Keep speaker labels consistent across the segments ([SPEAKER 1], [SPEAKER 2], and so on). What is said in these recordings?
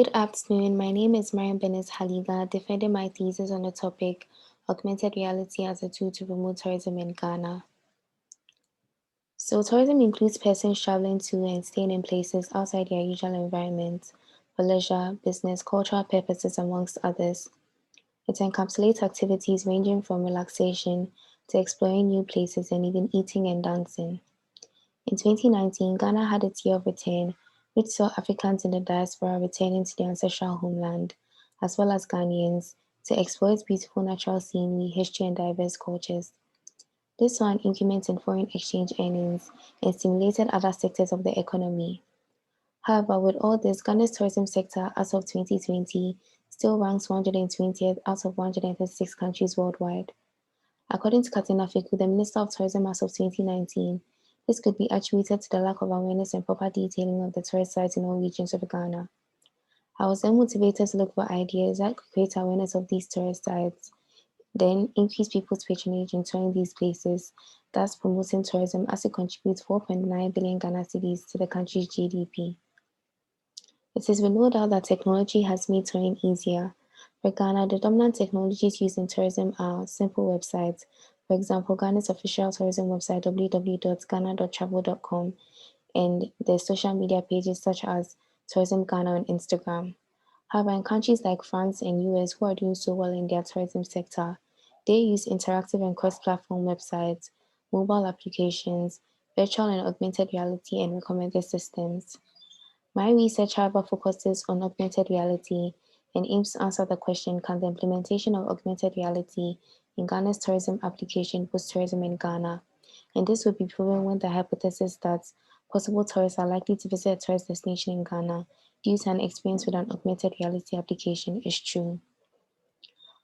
[SPEAKER 1] Good afternoon. My name is Marian-Bernice Haligah, defending my thesis on the topic Augmented Reality as a Tool to Promote Tourism in Ghana. So, tourism includes persons traveling to and staying in places outside their usual environment for leisure, business, cultural purposes, amongst others. It encapsulates activities ranging from relaxation to exploring new places and even eating and dancing. In 2019, Ghana had its year of return, which saw Africans in the diaspora returning to their ancestral homeland, as well as Ghanaians, to explore its beautiful natural scenery, history, and diverse cultures. This saw an increment in foreign exchange earnings and stimulated other sectors of the economy. However, with all this, Ghana's tourism sector as of 2020 still ranks 120th out of 136 countries worldwide. According to Katina Fiku, the Minister of Tourism as of 2019, this could be attributed to the lack of awareness and proper detailing of the tourist sites in all regions of Ghana. I was then motivated to look for ideas that could create awareness of these tourist sites, then increase people's patronage in touring these places, thus promoting tourism as it contributes 4.9 billion Ghana cedis to the country's GDP. It is with no doubt that technology has made touring easier. For Ghana, the dominant technologies used in tourism are simple websites. For example, Ghana's official tourism website www.ghana.travel.com and the social media pages such as Tourism Ghana on Instagram. However, in countries like France and US who are doing so well in their tourism sector, they use interactive and cross-platform websites, mobile applications, virtual and augmented reality, and recommended systems. My research, however, focuses on augmented reality and aims to answer the question, can the implementation of augmented reality in Ghana's tourism application boost tourism in Ghana? And this would be proven when the hypothesis that possible tourists are likely to visit a tourist destination in Ghana due to an experience with an augmented reality application is true.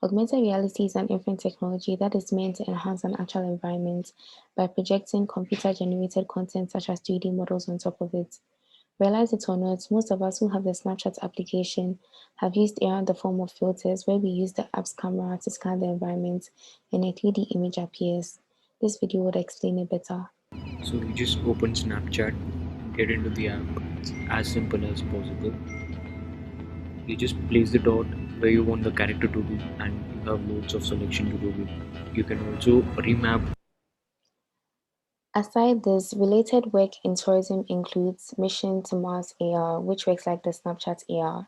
[SPEAKER 1] Augmented reality is an inference technology that is meant to enhance an actual environment by projecting computer-generated content such as 3D models on top of it. Realize it or not, most of us who have the Snapchat application have used AI in the form of filters where we use the app's camera to scan the environment and a 3D image appears. This video would explain it better.
[SPEAKER 2] So you just open Snapchat, get into the app, as simple as possible. You just place the dot where you want the character to be, and you have loads of selection to do with. You can also remap.
[SPEAKER 1] Aside this, related work in tourism includes Mission to Mars AR, which works like the Snapchat AR.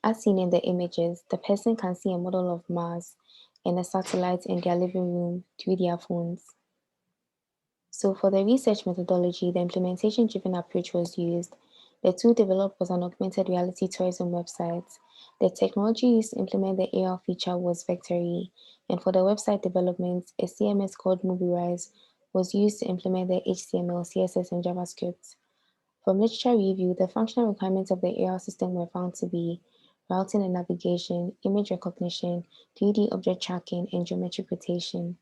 [SPEAKER 1] As seen in the images, the person can see a model of Mars and a satellite in their living room through their phones. So for the research methodology, the implementation-driven approach was used. The tool developed was an augmented reality tourism website. The technology used to implement the AR feature was Vectory, and for the website development, a CMS called Mobilize was used to implement the HTML, CSS, and JavaScript. From literature review, the functional requirements of the AR system were found to be routing and navigation, image recognition, 3D object tracking, and geometric rotation.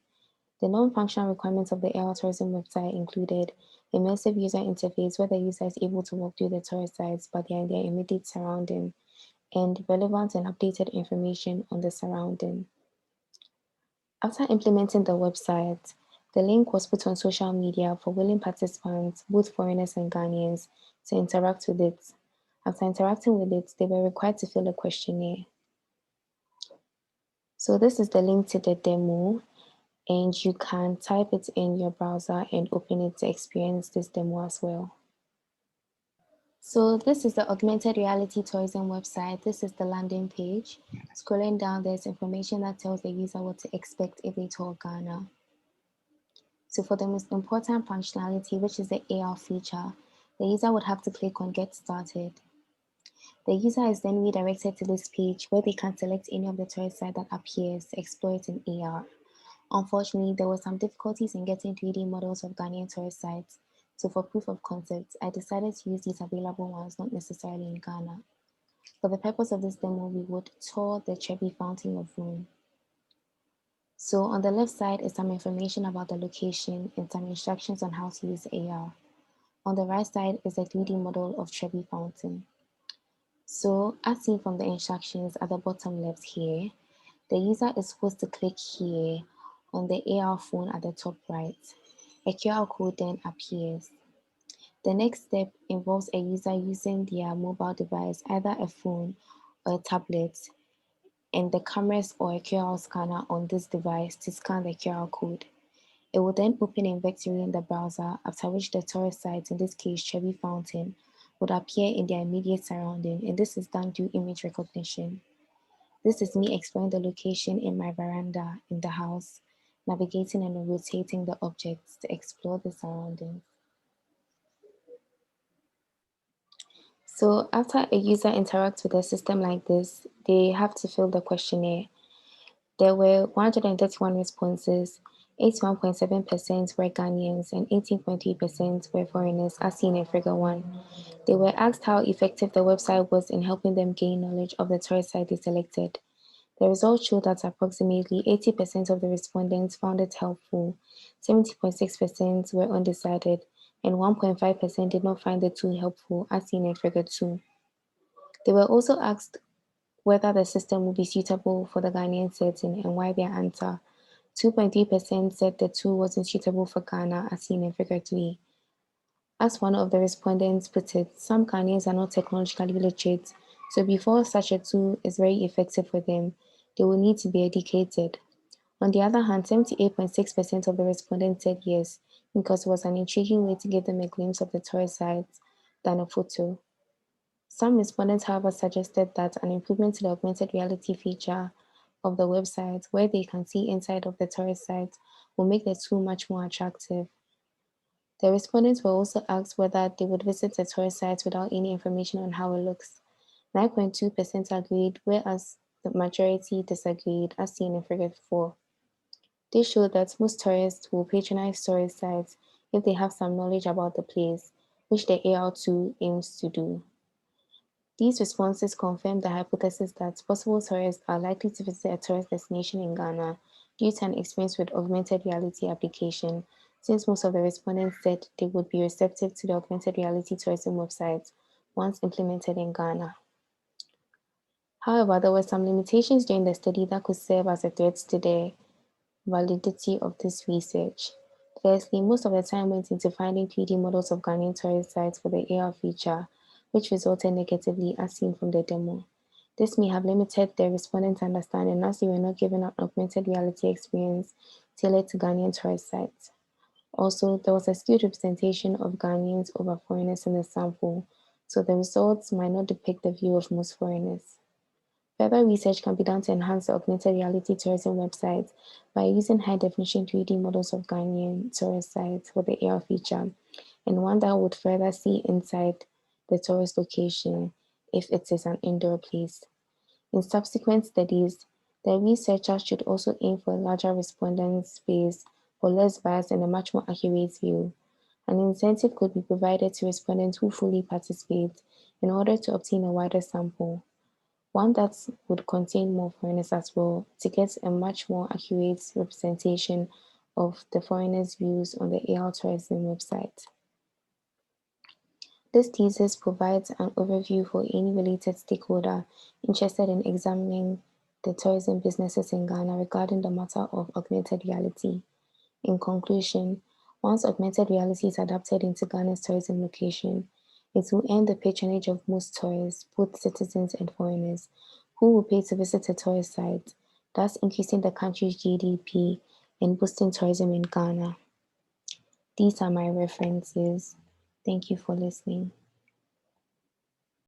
[SPEAKER 1] The non-functional requirements of the AR tourism website included immersive user interface where the user is able to walk through the tourist sites but they are in their immediate surrounding, and relevant and updated information on the surrounding. After implementing the website, the link was put on social media for willing participants, both foreigners and Ghanaians, to interact with it. After interacting with it, they were required to fill a questionnaire. So this is the link to the demo, and you can type it in your browser and open it to experience this demo as well. So this is the augmented reality tourism website. This is the landing page. Scrolling down, there's information that tells the user what to expect if they tour Ghana. So for the most important functionality, which is the AR feature, the user would have to click on Get Started. The user is then redirected to this page where they can select any of the tourist sites that appears to explore it in AR. Unfortunately, there were some difficulties in getting 3D models of Ghanaian tourist sites, so for proof of concept, I decided to use these available ones, not necessarily in Ghana. For the purpose of this demo, we would tour the Trevi Fountain of Rome. So on the left side is some information about the location and some instructions on how to use AR. On the right side is a 3D model of Trevi Fountain. So as seen from the instructions at the bottom left here, the user is supposed to click here on the AR phone at the top right. A QR code then appears. The next step involves a user using their mobile device, either a phone or a tablet and the cameras or a QR scanner on this device to scan the QR code. It will then open a vector in the browser, after which the tourist site, in this case Trevi Fountain, would appear in their immediate surrounding, and this is done through image recognition. This is me exploring the location in my veranda in the house, navigating and rotating the objects to explore the surroundings. So after a user interacts with a system like this, they have to fill the questionnaire. There were 131 responses. 81.7% were Ghanaians and 18.3% were foreigners, as seen in Figure 1. They were asked how effective the website was in helping them gain knowledge of the tourist site they selected. The results showed that approximately 80% of the respondents found it helpful, 70.6% were undecided, and 1.5% did not find the tool helpful, as seen in Figure 2. They were also asked whether the system would be suitable for the Ghanaian setting and why. Their answer: 2.3% said the tool wasn't suitable for Ghana, as seen in Figure 3. As one of the respondents put it, some Ghanaians are not technologically literate, so before such a tool is very effective for them, they will need to be educated. On the other hand, 78.6% of the respondents said yes, because it was an intriguing way to give them a glimpse of the tourist sites than a photo. Some respondents, however, suggested that an improvement to the augmented reality feature of the website, where they can see inside of the tourist site, will make the tool much more attractive. The respondents were also asked whether they would visit the tourist site without any information on how it looks. 9.2% agreed, whereas the majority disagreed, as seen in Figure 4. This showed that most tourists will patronize tourist sites if they have some knowledge about the place, which the AR tool aims to do. These responses confirm the hypothesis that possible tourists are likely to visit a tourist destination in Ghana due to an experience with augmented reality application, since most of the respondents said they would be receptive to the augmented reality tourism website once implemented in Ghana. However, there were some limitations during the study that could serve as a threat to the validity of this research. Firstly, most of the time went into finding 3D models of Ghanaian tourist sites for the AR feature, which resulted negatively, as seen from the demo. This may have limited the respondents' understanding, as they were not given an augmented reality experience tailored to Ghanaian tourist sites. Also, there was a skewed representation of Ghanaians over foreigners in the sample, so the results might not depict the view of most foreigners. Further research can be done to enhance the augmented reality tourism website by using high-definition 3D models of Ghanaian tourist sites for the AR feature, and one that would further see inside the tourist location if it is an indoor place. In subsequent studies, the researchers should also aim for a larger respondent base for less bias and a much more accurate view. An incentive could be provided to respondents who fully participate in order to obtain a wider sample, one that would contain more foreigners as well, to get a much more accurate representation of the foreigners' views on the AR tourism website. This thesis provides an overview for any related stakeholder interested in examining the tourism businesses in Ghana regarding the matter of augmented reality. In conclusion, once augmented reality is adapted into Ghana's tourism location, it will earn the patronage of most tourists, both citizens and foreigners, who will pay to visit a tourist site, thus increasing the country's GDP and boosting tourism in Ghana. These are my references. Thank you for listening.